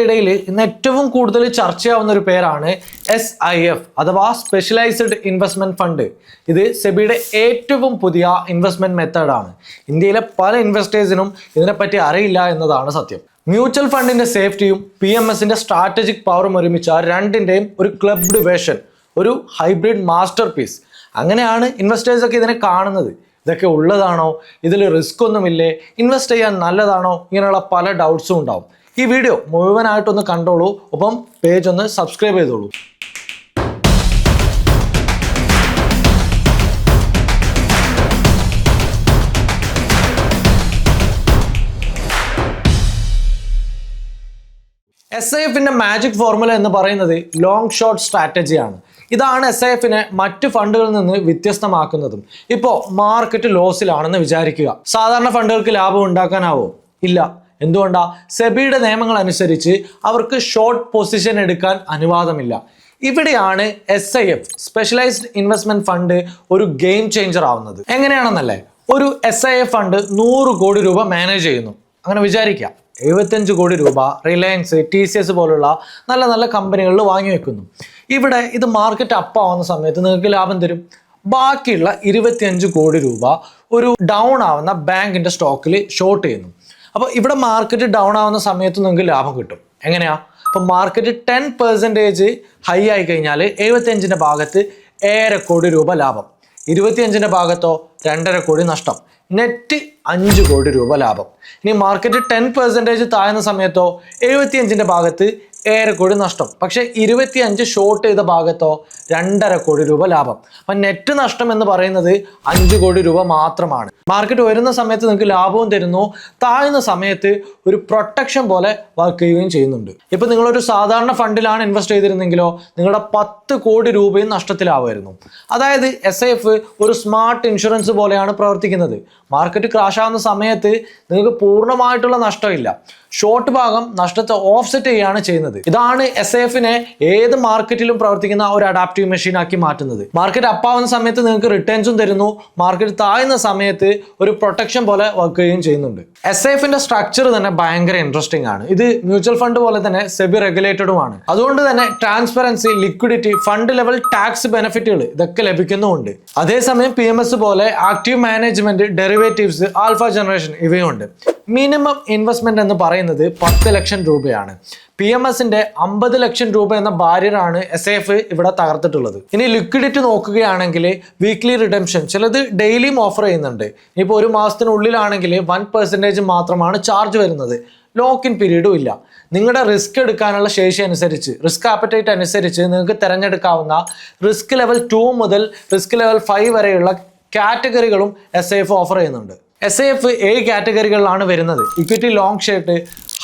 ഇടയിൽ ഇന്ന് ഏറ്റവും കൂടുതൽ ചർച്ചയാവുന്ന ഒരു പേരാണ് SIF അഥവാ സ്പെഷ്യലൈസ്ഡ് ഇൻവെസ്റ്റ്മെന്റ് ഫണ്ട്. ഇത് സെബിയുടെ ഏറ്റവും പുതിയ ഇൻവെസ്റ്റ്മെന്റ് മെത്തേഡാണ്. ഇന്ത്യയിലെ പല ഇൻവെസ്റ്റേഴ്സിനും ഇതിനെപ്പറ്റി അറിയില്ല എന്നതാണ് സത്യം. മ്യൂച്വൽ ഫണ്ടിന്റെ സേഫ്റ്റിയും PMSന്റെ സ്ട്രാറ്റജിക് പവറും ഒരുമിച്ച രണ്ടിന്റെയും ഒരു ക്ലബ്ഡ് വേർഷൻ, ഒരു ഹൈബ്രിഡ് മാസ്റ്റർ പീസ്. അങ്ങനെയാണ് ഇൻവെസ്റ്റേഴ്സ് ഒക്കെ ഇതിനെ കാണുന്നത്. ഇതൊക്കെ ഉള്ളതാണോ? ഇതിൽ റിസ്ക് ഒന്നുമില്ലേ? ഇൻവെസ്റ്റ് ചെയ്യാൻ നല്ലതാണോ? ഇങ്ങനെയുള്ള പല ഡൗട്ട്സും ഉണ്ടാവും. ഈ വീഡിയോ മുഴുവനായിട്ടൊന്ന് കണ്ടോളൂ, ഒപ്പം പേജ് ഒന്ന് സബ്സ്ക്രൈബ് ചെയ്തോളൂ. SIFന്റെ മാജിക് ഫോർമുല എന്ന് പറയുന്നത് ലോങ് ഷോർട്ട് സ്ട്രാറ്റജിയാണ്. ഇതാണ് SIFനെ മറ്റ് ഫണ്ടുകളിൽ നിന്ന് വ്യത്യസ്തമാക്കുന്നതും. ഇപ്പോൾ മാർക്കറ്റ് ലോസിലാണെന്ന് വിചാരിക്കുക. സാധാരണ ഫണ്ടുകൾക്ക് ലാഭം ഉണ്ടാക്കാനാവോ? ഇല്ല. എന്തുകൊണ്ടാ? സെബിയുടെ നിയമങ്ങൾ അനുസരിച്ച് അവർക്ക് ഷോർട്ട് പൊസിഷൻ എടുക്കാൻ അനുവാദമില്ല. ഇവിടെയാണ് SIF സ്പെഷ്യലൈസ്ഡ് ഇൻവെസ്റ്റ്മെന്റ് ഫണ്ട് ഒരു ഗെയിം ചേഞ്ചർ ആവുന്നത്. എങ്ങനെയാണെന്നല്ലേ, ഒരു SIF ഫണ്ട് 100 കോടി രൂപ മാനേജ് ചെയ്യുന്നു. അങ്ങനെ വിചാരിക്കാം. 75 കോടി രൂപ റിലയൻസ്, TCS പോലുള്ള നല്ല നല്ല കമ്പനികളിൽ വാങ്ങി വെക്കുന്നു. ഇവിടെ ഇത് മാർക്കറ്റ് അപ്പ് ആവുന്ന സമയത്ത് നിങ്ങൾക്ക് ലാഭം തരും. ബാക്കിയുള്ള 25 കോടി രൂപ ഒരു ഡൗൺ ആവുന്ന ബാങ്കിന്റെ സ്റ്റോക്കിൽ ഷോർട്ട് ചെയ്യുന്നു. അപ്പോൾ ഇവിടെ മാർക്കറ്റ് ഡൗൺ ആവുന്ന സമയത്ത് നിങ്ങൾക്ക് ലാഭം കിട്ടും. എങ്ങനെയാ? അപ്പോൾ മാർക്കറ്റ് 10% ഹൈ ആയി കഴിഞ്ഞാൽ 75ന്റെ ഭാഗത്ത് 1.5 കോടി രൂപ ലാഭം, 25ന്റെ ഭാഗത്തോ 2.5 കോടി നഷ്ടം, നെറ്റ് 5 കോടി രൂപ ലാഭം. ഇനി മാർക്കറ്റ് 10% താഴ്ന്ന സമയത്തോ 75ന്റെ ഭാഗത്ത് 1.5 കോടി നഷ്ടം, പക്ഷെ 25 ഷോർട്ട് ചെയ്ത ഭാഗത്തോ 2.5 കോടി രൂപ ലാഭം. അപ്പൊ നെറ്റ് നഷ്ടം എന്ന് പറയുന്നത് 5 കോടി രൂപ മാത്രമാണ്. മാർക്കറ്റ് വരുന്ന സമയത്ത് നിങ്ങൾക്ക് ലാഭവും തരുന്നു, താഴ്ന്ന സമയത്ത് ഒരു പ്രൊട്ടക്ഷൻ പോലെ വർക്ക് ചെയ്യുകയും ചെയ്യുന്നുണ്ട്. ഇപ്പൊ നിങ്ങളൊരു സാധാരണ ഫണ്ടിലാണ് ഇൻവെസ്റ്റ് ചെയ്തിരുന്നെങ്കിലോ നിങ്ങളുടെ 10 കോടി രൂപയും നഷ്ടത്തിലാവുമായിരുന്നു. അതായത് SIF ഒരു സ്മാർട്ട് ഇൻഷുറൻസ് പോലെയാണ് പ്രവർത്തിക്കുന്നത്. മാർക്കറ്റ് ക്രാഷ് ആവുന്ന സമയത്ത് നിങ്ങൾക്ക് പൂർണ്ണമായിട്ടുള്ള നഷ്ടമില്ല, ഷോർട്ട് ഭാഗം നഷ്ടത്തെ ഓഫ്സെറ്റ് ചെയ്യുകയാണ് ചെയ്യുന്നത്. ഇതാണ് SIFനെ ഏത് മാർക്കറ്റിലും പ്രവർത്തിക്കുന്ന ഒരു അഡാപ്റ്റീവ് മെഷീൻ ആക്കി മാറ്റുന്നത്. മാർക്കറ്റ് അപ്പാവുന്ന സമയത്ത് നിങ്ങൾക്ക് റിട്ടേൺസും തരുന്നു, മാർക്കറ്റ് താഴ്ന്ന സമയത്ത് ഒരു പ്രൊട്ടക്ഷൻ പോലെ വർക്ക് ചെയ്യുകയും ചെയ്യുന്നുണ്ട്. SIFന്റെ സ്ട്രക്ചർ തന്നെ ഭയങ്കര ഇൻട്രസ്റ്റിംഗ് ആണ്. ഇത് മ്യൂച്വൽ ഫണ്ട് പോലെ തന്നെ സെബി റെഗുലേറ്റഡുമാണ്. അതുകൊണ്ട് തന്നെ transparency, liquidity, fund level tax ബെനിഫിറ്റുകൾ ഇതൊക്കെ ലഭിക്കുന്നുമുണ്ട്. അതേസമയം PMS പോലെ active management, derivatives, alpha generation ഇവയുണ്ട്. മിനിമം ഇൻവെസ്റ്റ്മെന്റ് എന്ന് പറയുന്നത് 10 ലക്ഷം രൂപയാണ്. PMSന്റെ 50 ലക്ഷം രൂപ എന്ന ബാരിയറാണ് SIF ഇവിടെ തകർത്തിട്ടുള്ളത്. ഇനി ലിക്വിഡിറ്റി നോക്കുകയാണെങ്കിൽ വീക്ക്ലി റിഡംഷൻ ചിലത് ഡെയിലിയും ഓഫർ ചെയ്യുന്നുണ്ട്. ഇപ്പോൾ ഒരു മാസത്തിനുള്ളിലാണെങ്കിൽ 1% മാത്രമാണ് ചാർജ് വരുന്നത്. ലോക്ക് ഇൻ പീരീഡും ഇല്ല. നിങ്ങളുടെ റിസ്ക് എടുക്കാനുള്ള ശേഷി അനുസരിച്ച്, റിസ്ക് ആപ്പറ്റൈറ്റ് അനുസരിച്ച് നിങ്ങൾക്ക് തിരഞ്ഞെടുക്കാവുന്ന റിസ്ക് ലെവൽ 2 മുതൽ റിസ്ക് ലെവൽ 5 വരെയുള്ള കാറ്റഗറികളും SIF ഓഫർ ചെയ്യുന്നുണ്ട്. SIF 7 കാറ്റഗറികളിലാണ് വരുന്നത്. Equity long shirt,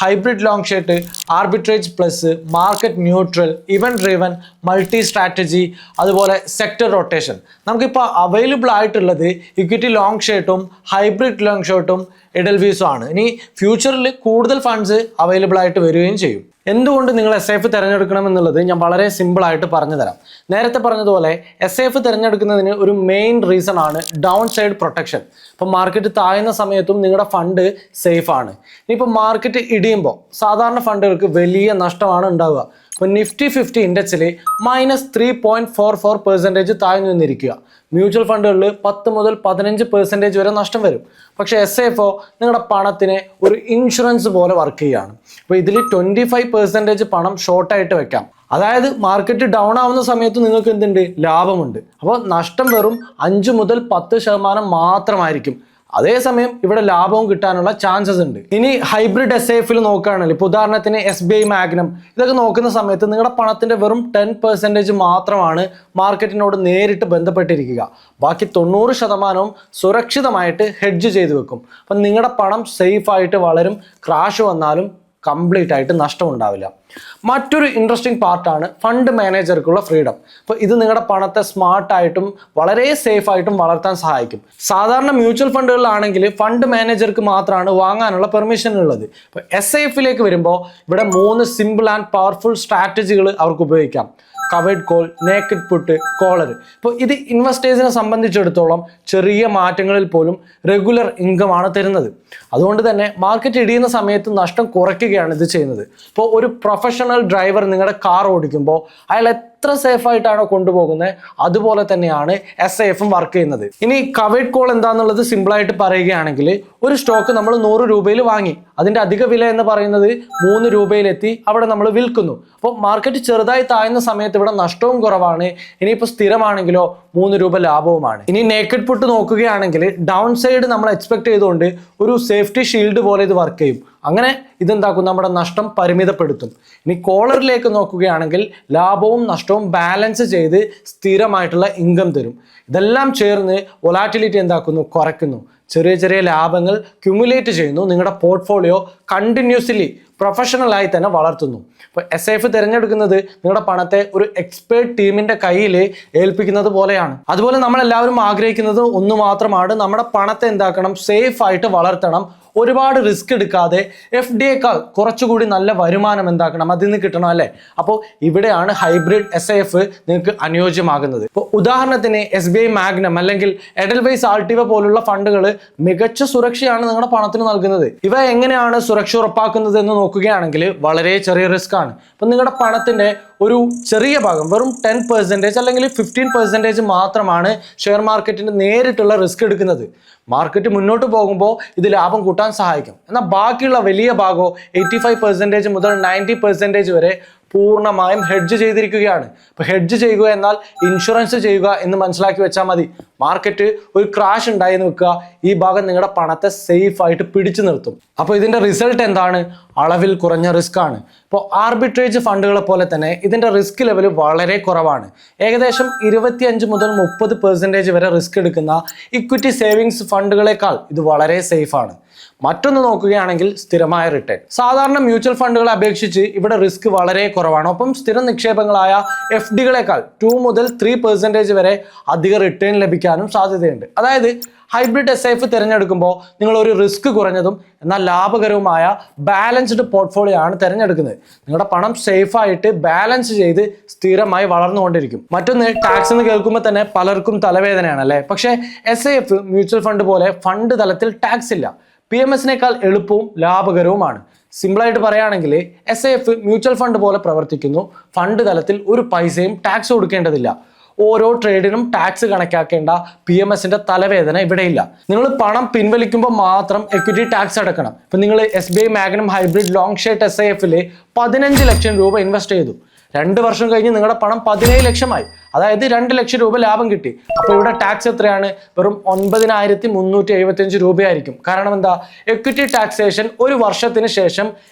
hybrid long shirt, arbitrage plus, market neutral, event driven, multi strategy, അതുപോലെ സെക്ടർ റൊട്ടേഷൻ. നമുക്കിപ്പോൾ അവൈലബിൾ ആയിട്ടുള്ളത് ഇക്വിറ്റി ലോങ് ഷേർട്ടും ഹൈബ്രിഡ് ലോങ് ഷേർട്ടും എഡൽവീസും ആണ്. ഇനി ഫ്യൂച്ചറിൽ കൂടുതൽ ഫണ്ട്സ് അവൈലബിൾ ആയിട്ട് വരികയും ചെയ്യും. എന്തുകൊണ്ട് നിങ്ങൾ SIF തിരഞ്ഞെടുക്കണം എന്നുള്ളത് ഞാൻ വളരെ സിമ്പിളായിട്ട് പറഞ്ഞു തരാം. നേരത്തെ പറഞ്ഞതുപോലെ SIF തിരഞ്ഞെടുക്കുന്നതിന് ഒരു മെയിൻ റീസൺ ആണ് ഡൗൺ സൈഡ് പ്രൊട്ടക്ഷൻ. ഇപ്പം മാർക്കറ്റ് താഴ്ന്ന സമയത്തും നിങ്ങളുടെ ഫണ്ട് സേഫ് ആണ്. ഇനിയിപ്പോൾ മാർക്കറ്റ് ഇടിയുമ്പോൾ സാധാരണ ഫണ്ടുകൾക്ക് വലിയ നഷ്ടമാണ് ഉണ്ടാവുക. ഇപ്പോൾ Nifty 50 ഇൻഡെക്സിൽ -3.44% താഴ്ന്നു നിന്നിരിക്കുക. മ്യൂച്വൽ ഫണ്ടുകളിൽ 10 മുതൽ 15% വരെ നഷ്ടം വരും. പക്ഷേ SIF നിങ്ങളുടെ പണത്തിന് ഒരു ഇൻഷുറൻസ് പോലെ വർക്ക് ചെയ്യുകയാണ്. അപ്പോൾ ഇതിൽ 25% പണം ഷോർട്ടായിട്ട് വെക്കാം. അതായത് മാർക്കറ്റ് ഡൗൺ ആവുന്ന സമയത്ത് നിങ്ങൾക്ക് എന്തുണ്ട്? ലാഭമുണ്ട്. അപ്പോൾ നഷ്ടം വെറും 5 മുതൽ 10% മാത്രമായിരിക്കും. അതേസമയം ഇവിടെ ലാഭവും കിട്ടാനുള്ള ചാൻസസ് ഉണ്ട്. ഇനി ഹൈബ്രിഡ് SIFൽ നോക്കുകയാണെങ്കിൽ, ഇപ്പോൾ ഉദാഹരണത്തിന് SBI മാഗ്നം ഇതൊക്കെ നോക്കുന്ന സമയത്ത് നിങ്ങളുടെ പണത്തിന്റെ വെറും 10% മാത്രമാണ് മാർക്കറ്റിനോട് നേരിട്ട് ബന്ധപ്പെട്ടിരിക്കുക. ബാക്കി 90% സുരക്ഷിതമായിട്ട് ഹെഡ്ജ് ചെയ്ത് വെക്കും. അപ്പം നിങ്ങളുടെ പണം സേഫ് ആയിട്ട് വളരും. ക്രാഷ് വന്നാലും കംപ്ലീറ്റ് ആയിട്ട് നഷ്ടം ഉണ്ടാവില്ല. മറ്റൊരു ഇൻട്രസ്റ്റിംഗ് പാർട്ടാണ് ഫണ്ട് മാനേജർക്കുള്ള ഫ്രീഡം. അപ്പോൾ ഇത് നിങ്ങളുടെ പണത്തെ സ്മാർട്ടായിട്ടും വളരെ സേഫ് ആയിട്ടും വളർത്താൻ സഹായിക്കും. സാധാരണ മ്യൂച്വൽ ഫണ്ടുകളിലാണെങ്കിൽ ഫണ്ട് മാനേജർക്ക് മാത്രമാണ് വാങ്ങാനുള്ള പെർമിഷൻ ഉള്ളത്. ഇപ്പോൾ SIFലേക്ക് വരുമ്പോൾ ഇവിടെ 3 സിമ്പിൾ ആൻഡ് പവർഫുൾ സ്ട്രാറ്റജികൾ അവർക്ക് ഉപയോഗിക്കാം. Covered call, naked put, collar. ഇപ്പോൾ ഇത് ഇൻവെസ്റ്റേഴ്സിനെ സംബന്ധിച്ചിടത്തോളം ചെറിയ മാറ്റങ്ങളിൽ പോലും റെഗുലർ ഇൻകം ആണ് തരുന്നത്. അതുകൊണ്ട് തന്നെ മാർക്കറ്റ് ഇടിയുന്ന സമയത്ത് നഷ്ടം കുറയ്ക്കുകയും പഠിപ്പിക്കുകയാണ് ഇത് ചെയ്യുന്നത്. ഇപ്പോൾ ഒരു പ്രൊഫഷണൽ ഡ്രൈവർ നിങ്ങളുടെ കാർ ഓടിക്കുമ്പോൾ അയാൾ എത്ര സേഫ് ആയിട്ടാണോ കൊണ്ടുപോകുന്നത് അതുപോലെ തന്നെയാണ് SIFും വർക്ക് ചെയ്യുന്നത്. ഇനി കവേർഡ് കോൾ എന്താണെന്നുള്ളത് സിമ്പിളായിട്ട് പറയുകയാണെങ്കിൽ, ഒരു സ്റ്റോക്ക് നമ്മൾ 100 രൂപയിൽ വാങ്ങി, അതിന്റെ അധിക വില എന്ന് പറയുന്നത് 3 രൂപയിലെത്തി അവിടെ നമ്മൾ വിൽക്കുന്നു. അപ്പോൾ മാർക്കറ്റ് ചെറുതായി താഴ്ന്ന സമയത്ത് ഇവിടെ നഷ്ടവും കുറവാണ്. ഇനിയിപ്പോൾ സ്ഥിരമാണെങ്കിലോ 3 രൂപ ലാഭവുമാണ്. ഇനി നേക്കഡ് പുട്ട് നോക്കുകയാണെങ്കിൽ ഡൗൺ സൈഡ് നമ്മൾ എക്സ്പെക്ട് ചെയ്തുകൊണ്ട് ഒരു സേഫ്റ്റി ഷീൽഡ് പോലെ ഇത് വർക്ക് ചെയ്യും. അങ്ങനെ ഇതെന്താക്കും, നമ്മുടെ നഷ്ടം പരിമിതപ്പെടുത്തും. ഇനി കോളറിലേക്ക് നോക്കുകയാണെങ്കിൽ ലാഭവും നഷ്ടവും ബാലൻസ് ചെയ്ത് സ്ഥിരമായിട്ടുള്ള ഇൻകം തരും. ഇതെല്ലാം ചേർന്ന് വൊളാറ്റിലിറ്റി എന്താക്കുന്നു, കുറയ്ക്കുന്നു. ചെറിയ ചെറിയ ലാഭങ്ങൾ ക്യുമുലേറ്റ് ചെയ്യുന്നു. നിങ്ങളുടെ പോർട്ട്ഫോളിയോ കണ്ടിന്യൂസ്ലി പ്രൊഫഷണലായി തന്നെ വളർത്തുന്നു. ഇപ്പോൾ SIF തിരഞ്ഞെടുക്കുന്നത് നിങ്ങളുടെ പണത്തെ ഒരു എക്സ്പേർട്ട് ടീമിന്റെ കയ്യിൽ ഏൽപ്പിക്കുന്നത് പോലെയാണ്. അതുപോലെ നമ്മളെല്ലാവരും ആഗ്രഹിക്കുന്നത് ഒന്ന് മാത്രമാണ്, നമ്മുടെ പണത്തെ എന്താക്കണം, സേഫ് ആയിട്ട് വളർത്തണം. ഒരുപാട് റിസ്ക് എടുക്കാതെ FDയേക്കാൾ കുറച്ചുകൂടി നല്ല വരുമാനം എന്താക്കണം, അതിൽ നിന്ന് കിട്ടണം അല്ലേ? അപ്പോൾ ഇവിടെയാണ് ഹൈബ്രിഡ് SIF നിങ്ങൾക്ക് അനുയോജ്യമാകുന്നത്. ഇപ്പോൾ ഉദാഹരണത്തിന് SBI മാഗ്നം അല്ലെങ്കിൽ എഡൽവൈസ് ആൾട്ടിവ പോലുള്ള ഫണ്ടുകൾ മികച്ച സുരക്ഷയാണ് നിങ്ങളുടെ പണത്തിന് നൽകുന്നത്. ഇവ എങ്ങനെയാണ് സുരക്ഷ ഉറപ്പാക്കുന്നത് എന്ന് നോക്കുകയാണെങ്കിൽ വളരെ ചെറിയ റിസ്ക് ആണ്. ഇപ്പം നിങ്ങളുടെ പണത്തിന്റെ ഒരു ചെറിയ ഭാഗം, വെറും 10% അല്ലെങ്കിൽ 15% മാത്രമാണ് ഷെയർ മാർക്കറ്റിന് നേരിട്ടുള്ള റിസ്ക് എടുക്കുന്നത്. മാർക്കറ്റ് മുന്നോട്ട് പോകുമ്പോൾ ഇത് ലാഭം കൂട്ടാൻ സഹായിക്കും. എന്നാൽ ബാക്കിയുള്ള വലിയ ഭാഗമോ 85% മുതൽ 90% വരെ പൂർണ്ണമായും ഹെഡ്ജ് ചെയ്തിരിക്കുകയാണ്. ഇപ്പോൾ ഹെഡ്ജ് ചെയ്യുക എന്നാൽ ഇൻഷുറൻസ് ചെയ്യുക എന്ന് മനസ്സിലാക്കി വെച്ചാൽ മതി. മാർക്കറ്റ് ഒരു ക്രാഷ് ഉണ്ടായി എന്ന് വെക്കുക, ഈ ഭാഗം നിങ്ങളുടെ പണത്തെ സേഫ് ആയിട്ട് പിടിച്ചു നിർത്തും. അപ്പോൾ ഇതിന്റെ റിസൾട്ട് എന്താണ്? അളവിൽ കുറഞ്ഞ റിസ്ക് ആണ്. ഇപ്പോൾ ആർബിട്രേജ് ഫണ്ടുകളെ പോലെ തന്നെ ഇതിന്റെ റിസ്ക് ലെവൽ വളരെ കുറവാണ്. ഏകദേശം 25 മുതൽ 30% വരെ റിസ്ക് എടുക്കുന്ന ഇക്വിറ്റി സേവിങ്സ് ഫണ്ടുകളെക്കാൾ ഇത് വളരെ സേഫ് ആണ്. മറ്റൊന്ന് നോക്കുകയാണെങ്കിൽ സ്ഥിരമായ റിട്ടേൺ. സാധാരണ മ്യൂച്വൽ ഫണ്ടുകളെ അപേക്ഷിച്ച് ഇവിടെ റിസ്ക് വളരെ കുറവാണ്. ഒപ്പം സ്ഥിര നിക്ഷേപങ്ങളായ FDകളെക്കാൾ 2 മുതൽ 3% വരെ അധിക റിട്ടേൺ ലഭിക്കാനും സാധ്യതയുണ്ട്. അതായത് ഹൈബ്രിഡ് SIF തിരഞ്ഞെടുക്കുമ്പോൾ നിങ്ങൾ ഒരു റിസ്ക് കുറഞ്ഞതും എന്നാൽ ലാഭകരവുമായ ബാലൻസ്ഡ് പോർട്ട്ഫോളിയോ ആണ് തിരഞ്ഞെടുക്കുന്നത്. നിങ്ങളുടെ പണം സേഫ് ആയിട്ട് ബാലൻസ് ചെയ്ത് സ്ഥിരമായി വളർന്നുകൊണ്ടിരിക്കും. മറ്റൊന്ന്, ടാക്സ് എന്ന് കേൾക്കുമ്പോൾ തന്നെ പലർക്കും തലവേദനയാണ് അല്ലേ? പക്ഷേ SIF മ്യൂച്വൽ ഫണ്ട് പോലെ ഫണ്ട് തലത്തിൽ ടാക്സ് ഇല്ല. PMSനേക്കാൾ എളുപ്പവും ലാഭകരവുമാണ്. സിമ്പിളായിട്ട് പറയുകയാണെങ്കിൽ SIF മ്യൂച്വൽ ഫണ്ട് പോലെ പ്രവർത്തിക്കുന്നു. ഫണ്ട് തലത്തിൽ ഒരു പൈസയും ടാക്സ് കൊടുക്കേണ്ടതില്ല. ഓരോ ട്രേഡിനും ടാക്സ് കണക്കാക്കേണ്ട PMSന്റെ തലവേദന ഇവിടെയില്ല. നിങ്ങൾ പണം പിൻവലിക്കുമ്പോൾ മാത്രം എക്വിറ്റി ടാക്സ് അടക്കണം. ഇപ്പം നിങ്ങൾ SBI Magnum hybrid long short SIFൽ 15 ലക്ഷം രൂപ ഇൻവെസ്റ്റ് ചെയ്തു. 2 വർഷം കഴിഞ്ഞ് നിങ്ങളുടെ പണം 17 ലക്ഷമായി. അതായത് 2 ലക്ഷം രൂപ ലാഭം കിട്ടി. അപ്പോൾ ഇവിടെ ടാക്സ് എത്രയാണ്? വെറും 9375 രൂപയായിരിക്കും. കാരണം എന്താ? എക്വിറ്റി ടാക്സേഷൻ ഒരു വർഷത്തിന് ശേഷം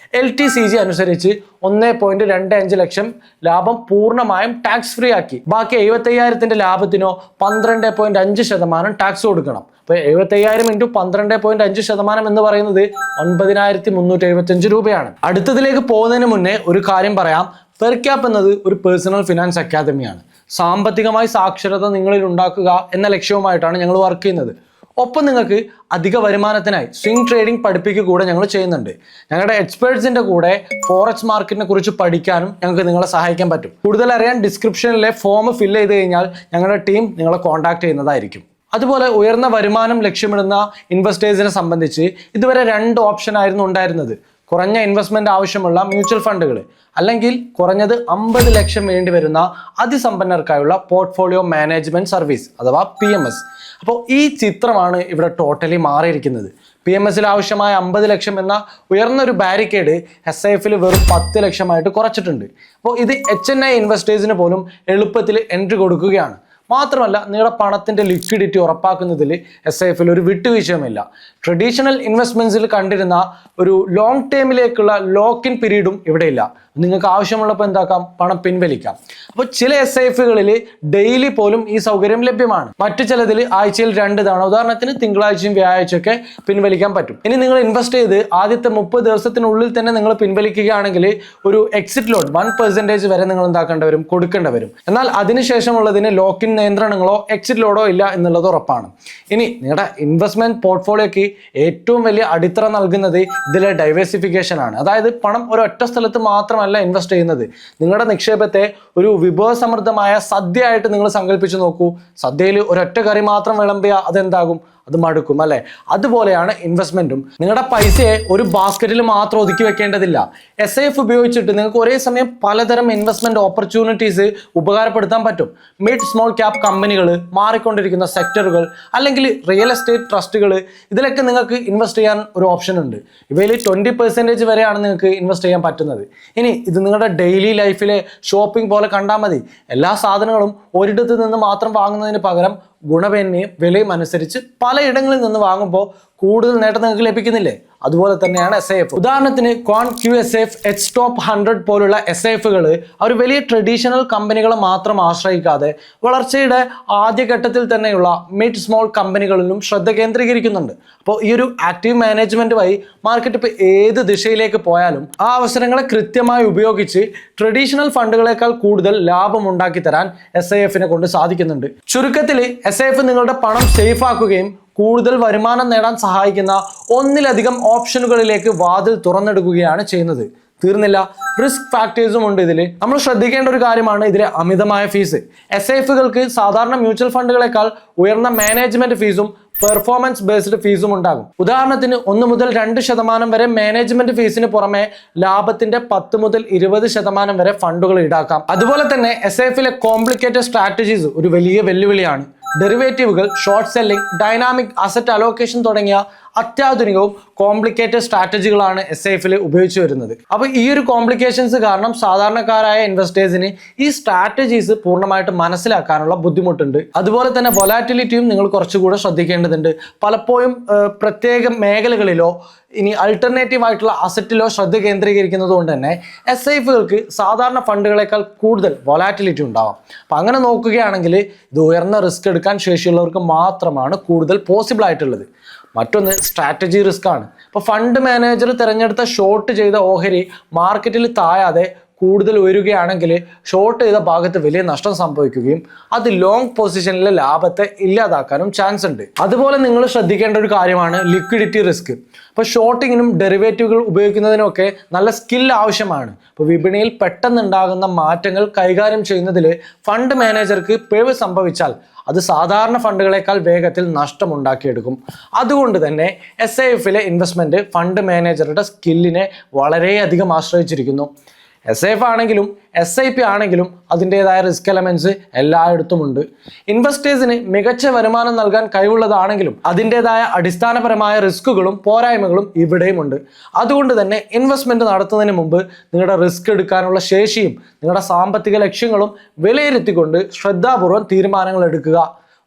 LTCG അനുസരിച്ച് 1.25 ലക്ഷം ലാഭം പൂർണ്ണമായും ടാക്സ് ഫ്രീ ആക്കി. ബാക്കി 75,000ന്റെ ലാഭത്തിനോ 12.5% ടാക്സ് കൊടുക്കണം. അപ്പോൾ 75,000 ഇൻറ്റു 12.5% എന്ന് പറയുന്നത് 9375 രൂപയാണ്. അടുത്തതിലേക്ക് പോകുന്നതിന് മുന്നേ ഒരു കാര്യം പറയാം. ഫെർക്യാപ്പ് എന്നത് ഒരു പേഴ്സണൽ ഫിനാൻസ് അക്കാദമിയാണ്. സാമ്പത്തികമായി സാക്ഷരത നിങ്ങളിൽ ഉണ്ടാക്കുക എന്ന ലക്ഷ്യവുമായിട്ടാണ് ഞങ്ങൾ വർക്ക് ചെയ്യുന്നത്. ഒപ്പം നിങ്ങൾക്ക് അധിക വരുമാനത്തിനായി സ്വിംഗ് ട്രേഡിംഗ് പഠിപ്പിക്കുക കൂടെ ഞങ്ങൾ ചെയ്യുന്നുണ്ട്. ഞങ്ങളുടെ എക്സ്പേർട്സിന്റെ കൂടെ ഫോറക്സ് മാർക്കറ്റിനെ കുറിച്ച് പഠിക്കാനും ഞങ്ങൾക്ക് നിങ്ങളെ സഹായിക്കാൻ പറ്റും. കൂടുതൽ അറിയാൻ ഡിസ്ക്രിപ്ഷനിലെ ഫോം ഫില്ല് ചെയ്ത് കഴിഞ്ഞാൽ ഞങ്ങളുടെ ടീം നിങ്ങളെ കോൺടാക്ട് ചെയ്യുന്നതായിരിക്കും. അതുപോലെ ഉയർന്ന വരുമാനം ലക്ഷ്യമിടുന്ന ഇൻവെസ്റ്റേഴ്സിനെ സംബന്ധിച്ച് ഇതുവരെ 2 ഓപ്ഷൻ ആയിരുന്നു ഉണ്ടായിരുന്നത്. കുറഞ്ഞ ഇൻവെസ്റ്റ്മെന്റ് ആവശ്യമുള്ള മ്യൂച്വൽ ഫണ്ടുകൾ, അല്ലെങ്കിൽ കുറഞ്ഞത് 50 ലക്ഷം വേണ്ടി വരുന്ന അതിസമ്പന്നർക്കായുള്ള പോർട്ട്ഫോളിയോ മാനേജ്മെന്റ് സർവീസ് അഥവാ PMS. അപ്പോൾ ഈ ചിത്രമാണ് ഇവിടെ ടോട്ടലി മാറിയിരിക്കുന്നത്. PMSൽ ആവശ്യമായ 50 ലക്ഷം എന്ന ഉയർന്നൊരു ബാരിക്കേഡ് SIFൽ വെറും 10 ലക്ഷമായിട്ട് കുറച്ചിട്ടുണ്ട്. അപ്പോൾ ഇത് HNI ഇൻവെസ്റ്റേഴ്സിന് പോലും എളുപ്പത്തിൽ എൻട്രി കൊടുക്കുകയാണ്. മാത്രമല്ല നിങ്ങളുടെ പണത്തിന്റെ ലിക്വിഡിറ്റി ഉറപ്പാക്കുന്നതിൽ SIFൽ ഒരു വിട്ടുവീഴ്ചയുമില്ല. ട്രഡീഷണൽ ഇൻവെസ്റ്റ്മെന്റ്സിൽ കണ്ടിരുന്ന ഒരു ലോങ് ടേമിലേക്കുള്ള ലോക്ക് ഇൻ പീരീഡും ഇവിടെയില്ല. നിങ്ങൾക്ക് ആവശ്യമുള്ളപ്പോൾ എന്താക്കാം, പണം പിൻവലിക്കാം. അപ്പോൾ ചില SIFകളിൽ ഡെയിലി പോലും ഈ സൗകര്യം ലഭ്യമാണ്. മറ്റു ചിലതിൽ ആഴ്ചയിൽ 2 തവണ, ഉദാഹരണത്തിന് തിങ്കളാഴ്ചയും വ്യാഴാഴ്ചയൊക്കെ പിൻവലിക്കാൻ പറ്റും. ഇനി നിങ്ങൾ ഇൻവെസ്റ്റ് ചെയ്ത് ആദ്യത്തെ 30 ദിവസത്തിനുള്ളിൽ തന്നെ നിങ്ങൾ പിൻവലിക്കുകയാണെങ്കിൽ ഒരു എക്സിറ്റ് ലോഡ് 1% വരെ നിങ്ങൾ എന്താക്കേണ്ടി വരും, കൊടുക്കേണ്ടി വരും. എന്നാൽ അതിനുശേഷമുള്ളതിന് ലോക്ക് ഇൻ നിയന്ത്രണങ്ങളോ എക്സിറ്റ് ലോഡോ ഇല്ല എന്നുള്ളത് ഉറപ്പാണ്. ഇനി നിങ്ങളുടെ ഇൻവെസ്റ്റ്മെന്റ് പോർട്ട്ഫോളിയോക്ക് ഏറ്റവും വലിയ അടിത്തറ നൽകുന്നത് ഇതിലെ ഡൈവേഴ്സിഫിക്കേഷൻ ആണ്. അതായത് പണം ഒരൊറ്റ സ്ഥലത്ത് മാത്രമല്ല ഇൻവെസ്റ്റ് ചെയ്യുന്നത്. നിങ്ങളുടെ നിക്ഷേപത്തെ ഒരു വിഭവസമൃദ്ധമായ സദ്യയായിട്ട് നിങ്ങൾ സങ്കല്പിച്ചു നോക്കൂ. സദ്യയിൽ ഒരൊറ്റ കറി മാത്രം വിളമ്പിയാൽ അതെന്താകും, അത് മടുക്കും അല്ലെ. അതുപോലെയാണ് ഇൻവെസ്റ്റ്മെന്റും. നിങ്ങളുടെ പൈസയെ ഒരു ബാസ്ക്കറ്റിൽ മാത്രം ഒതുക്കി വെക്കേണ്ടതില്ല. SIF ഉപയോഗിച്ചിട്ട് നിങ്ങൾക്ക് ഒരേ സമയം പലതരം ഇൻവെസ്റ്റ്മെന്റ് ഓപ്പർച്യൂണിറ്റീസ് ഉപകാരപ്പെടുത്താൻ പറ്റും. മിഡ് സ്മോൾ ക്യാപ് കമ്പനികൾ, മാറിക്കൊണ്ടിരിക്കുന്ന സെക്ടറുകൾ, അല്ലെങ്കിൽ റിയൽ എസ്റ്റേറ്റ് ട്രസ്റ്റുകൾ, ഇതിലൊക്കെ നിങ്ങൾക്ക് ഇൻവെസ്റ്റ് ചെയ്യാൻ ഒരു ഓപ്ഷൻ ഉണ്ട്. ഇവയിൽ 20% വരെയാണ് നിങ്ങൾക്ക് ഇൻവെസ്റ്റ് ചെയ്യാൻ പറ്റുന്നത്. ഇനി ഇത് നിങ്ങളുടെ ഡെയിലി ലൈഫിലെ ഷോപ്പിംഗ് പോലെ കണ്ടാൽ മതി. എല്ലാ സാധനങ്ങളും ഒരിടത്ത് നിന്ന് മാത്രം വാങ്ങുന്നതിന് പകരം ഗുണമേന്മയും വിലയും അനുസരിച്ച് പലയിടങ്ങളിൽ നിന്ന് വാങ്ങുമ്പോൾ കൂടുതൽ നേട്ടം നിങ്ങൾക്ക് ലഭിക്കുന്നില്ലേ? അതുപോലെ തന്നെയാണ് SIF. ഉദാഹരണത്തിന് ക്വാൻ QSF, H Top 100 പോലുള്ള SIFകൾ അവർ വലിയ ട്രഡീഷണൽ കമ്പനികളെ മാത്രം ആശ്രയിക്കാതെ വളർച്ചയുടെ ആദ്യഘട്ടത്തിൽ തന്നെയുള്ള മിഡ് സ്മോൾ കമ്പനികളിലും ശ്രദ്ധ കേന്ദ്രീകരിക്കുന്നുണ്ട്. അപ്പോൾ ഈ ഒരു ആക്റ്റീവ് മാനേജ്മെന്റ് വഴി മാർക്കറ്റ് ഇപ്പോൾ ഏത് ദിശയിലേക്ക് പോയാലും ആ അവസരങ്ങളെ കൃത്യമായി ഉപയോഗിച്ച് ട്രഡീഷണൽ ഫണ്ടുകളെക്കാൾ കൂടുതൽ ലാഭം ഉണ്ടാക്കി തരാൻ SIFനെ കൊണ്ട് സാധിക്കുന്നുണ്ട്. ചുരുക്കത്തിൽ SIF നിങ്ങളുടെ പണം സേഫ് ആക്കുകയും കൂടുതൽ വരുമാനം നേടാൻ സഹായിക്കുന്ന ഒന്നിലധികം ഓപ്ഷനുകളിലേക്ക് വാതിൽ തുറന്നെടുക്കുകയാണ് ചെയ്യുന്നത്. തീർന്നില്ല, റിസ്ക് ഫാക്ടേഴ്സും ഉണ്ട് ഇതിൽ. നമ്മൾ ശ്രദ്ധിക്കേണ്ട ഒരു കാര്യമാണ് ഇതിലെ അമിതമായ ഫീസ്. SIFകൾക്ക് സാധാരണ മ്യൂച്വൽ ഫണ്ടുകളെക്കാൾ ഉയർന്ന മാനേജ്മെന്റ് ഫീസും പെർഫോമൻസ് ബേസ്ഡ് ഫീസും ഉണ്ടാകും. ഉദാഹരണത്തിന് 1 മുതൽ 2% വരെ മാനേജ്മെന്റ് ഫീസിന് പുറമെ ലാഭത്തിന്റെ 10 മുതൽ 20% വരെ ഫണ്ടുകൾ ഈടാക്കാം. അതുപോലെ തന്നെ SIFലെ കോംപ്ലിക്കേറ്റഡ് സ്ട്രാറ്റജീസ് ഒരു വലിയ വെല്ലുവിളിയാണ്. ഡെറിവേറ്റീവുകൾ, short selling, dynamic asset allocation തുടങ്ങിയ അത്യാധുനികവും കോംപ്ലിക്കേറ്റഡ് സ്ട്രാറ്റജികളാണ് SIFൽ ഉപയോഗിച്ചു വരുന്നത്. അപ്പോൾ ഈ ഒരു കോംപ്ലിക്കേഷൻസ് കാരണം സാധാരണക്കാരായ ഇൻവെസ്റ്റേഴ്സിന് ഈ സ്ട്രാറ്റജീസ് പൂർണ്ണമായിട്ട് മനസ്സിലാക്കാനുള്ള ബുദ്ധിമുട്ടുണ്ട്. അതുപോലെ തന്നെ വൊലാറ്റിലിറ്റിയും നിങ്ങൾ കുറച്ചുകൂടെ ശ്രദ്ധിക്കേണ്ടതുണ്ട്. പലപ്പോഴും പ്രത്യേക മേഖലകളിലോ ഇനി അൾട്ടർനേറ്റീവ് ആയിട്ടുള്ള അസറ്റിലോ ശ്രദ്ധ കേന്ദ്രീകരിക്കുന്നത് കൊണ്ട് തന്നെ SIFകൾക്ക് സാധാരണ ഫണ്ടുകളെക്കാൾ കൂടുതൽ വൊലാറ്റിലിറ്റി ഉണ്ടാവാം. അപ്പം അങ്ങനെ നോക്കുകയാണെങ്കിൽ ഇത് ഉയർന്ന റിസ്ക് എടുക്കാൻ ശേഷിയുള്ളവർക്ക് മാത്രമാണ് കൂടുതൽ പോസിബിൾ ആയിട്ടുള്ളത്. മറ്റൊന്ന് സ്ട്രാറ്റജി റിസ്ക് ആണ്. ഇപ്പോൾ ഫണ്ട് മാനേജർ തിരഞ്ഞെടുത്ത ഷോർട്ട് ചെയ്ത ഓഹരി മാർക്കറ്റിൽ താഴാതെ കൂടുതൽ ഉയരുകയാണെങ്കിൽ ഷോർട്ട് ചെയ്ത ഭാഗത്ത് വലിയ നഷ്ടം സംഭവിക്കുകയും അത് ലോങ് പൊസിഷനിലെ ലാഭത്തെ ഇല്ലാതാക്കാനും ചാൻസ് ഉണ്ട്. അതുപോലെ നിങ്ങൾ ശ്രദ്ധിക്കേണ്ട ഒരു കാര്യമാണ് ലിക്വിഡിറ്റി റിസ്ക്. ഇപ്പോൾ ഷോർട്ടിങ്ങിനും ഡെറിവേറ്റീവുകൾ ഉപയോഗിക്കുന്നതിനൊക്കെ നല്ല സ്കിൽ ആവശ്യമാണ്. ഇപ്പോൾ വിപണിയിൽ പെട്ടെന്നുണ്ടാകുന്ന മാറ്റങ്ങൾ കൈകാര്യം ചെയ്യുന്നതിൽ ഫണ്ട് മാനേജർക്ക് പിഴവ് സംഭവിച്ചാൽ അത് സാധാരണ ഫണ്ടുകളെക്കാൾ വേഗത്തിൽ നഷ്ടമുണ്ടാക്കിയെടുക്കും. അതുകൊണ്ട് തന്നെ SIFലെ ഇൻവെസ്റ്റ്മെന്റ് ഫണ്ട് മാനേജറുടെ സ്കില്ലിനെ വളരെയധികം ആശ്രയിച്ചിരിക്കുന്നു. SIF ആണെങ്കിലും SIP ആണെങ്കിലും അതിൻ്റെതായ റിസ്ക് എലമെന്റ്സ് എല്ലായിടത്തും ഉണ്ട്. ഇൻവെസ്റ്റേഴ്സിന് മികച്ച വരുമാനം നൽകാൻ കഴിവുള്ളതാണെങ്കിലും അതിൻ്റെതായ അടിസ്ഥാനപരമായ റിസ്കുകളും പോരായ്മകളും ഇവിടെയും ഉണ്ട്. അതുകൊണ്ട് തന്നെ ഇൻവെസ്റ്റ്മെന്റ് നടത്തുന്നതിന് മുമ്പ് നിങ്ങളുടെ റിസ്ക് എടുക്കാനുള്ള ശേഷിയും നിങ്ങളുടെ സാമ്പത്തിക ലക്ഷ്യങ്ങളും വിലയിരുത്തിക്കൊണ്ട് ശ്രദ്ധാപൂർവം തീരുമാനങ്ങൾ എടുക്കുക.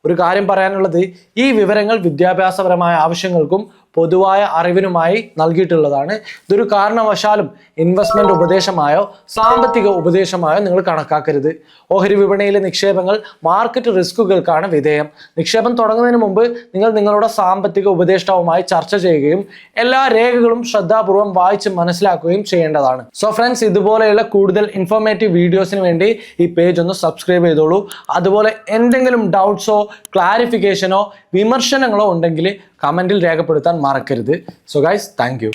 ഒരു കാര്യം പറയാനുള്ളത്, ഈ വിവരങ്ങൾ വിദ്യാഭ്യാസപരമായ ആവശ്യങ്ങൾക്കും പൊതുവായ അറിവിനുമായി നൽകിയിട്ടുള്ളതാണ്. ഇതൊരു കാരണവശാലും ഇൻവെസ്റ്റ്മെന്റ് ഉപദേശമായോ സാമ്പത്തിക ഉപദേശമായോ നിങ്ങൾ കണക്കാക്കരുത്. ഓഹരി വിപണിയിലെ നിക്ഷേപങ്ങൾ മാർക്കറ്റ് റിസ്കുകൾക്കാണ് വിധേയം. നിക്ഷേപം തുടങ്ങുന്നതിന് മുമ്പ് നിങ്ങൾ നിങ്ങളുടെ സാമ്പത്തിക ഉപദേഷ്ടാവുമായി ചർച്ച ചെയ്യുകയും എല്ലാ രേഖകളും ശ്രദ്ധാപൂർവം വായിച്ച് മനസ്സിലാക്കുകയും ചെയ്യേണ്ടതാണ്. സോ ഫ്രണ്ട്സ്, ഇതുപോലെയുള്ള കൂടുതൽ ഇൻഫോർമേറ്റീവ് വീഡിയോസിന് വേണ്ടി ഈ പേജ് ഒന്ന് സബ്സ്ക്രൈബ് ചെയ്തോളൂ. അതുപോലെ എന്തെങ്കിലും ഡൗട്ട്സോ ക്ലാരിഫിക്കേഷനോ വിമർശനങ്ങളോ ഉണ്ടെങ്കിൽ കമൻറ്റിൽ രേഖപ്പെടുത്താൻ മറക്കരുത്. So guys, thank you.